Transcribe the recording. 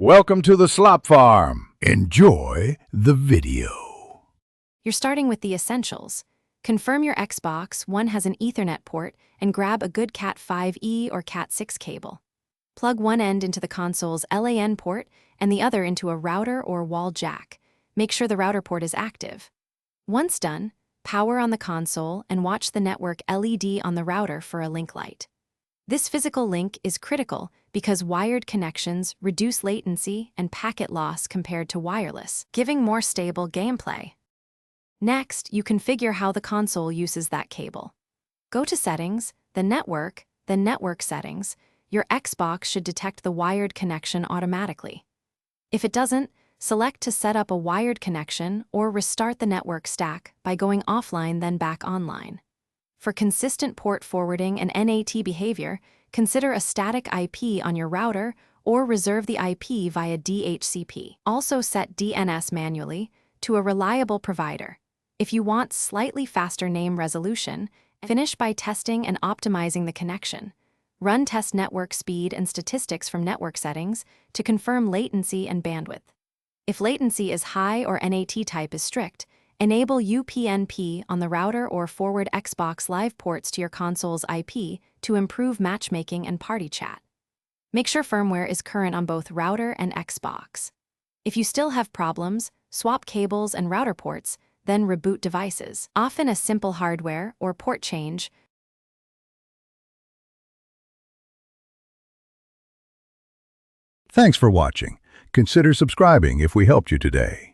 Welcome to the Slop Farm. Enjoy the video. You're starting with the essentials. Confirm your Xbox One has an Ethernet port and grab a good Cat5e or Cat6 cable. Plug one end into the console's LAN port and the other into a router or wall jack. Make sure the router port is active. Once done, power on the console and watch the network LED on the router for a link light. This physical link is critical because wired connections reduce latency and packet loss compared to wireless, giving more stable gameplay. Next, you configure how the console uses that cable. Go to Settings, then Network Settings. Your Xbox should detect the wired connection automatically. If it doesn't, select to set up a wired connection or restart the network stack by going offline then back online. For consistent port forwarding and NAT behavior, consider a static IP on your router or reserve the IP via DHCP. Also set DNS manually to a reliable provider. If you want slightly faster name resolution, finish by testing and optimizing the connection. Run test network speed and statistics from network settings to confirm latency and bandwidth. If latency is high or NAT type is strict, enable UPnP on the router or forward Xbox Live ports to your console's IP to improve matchmaking and party chat. Make sure firmware is current on both router and Xbox. If you still have problems, swap cables and router ports, then reboot devices. Often a simple hardware or port change. Thanks for watching. Consider subscribing if we helped you today.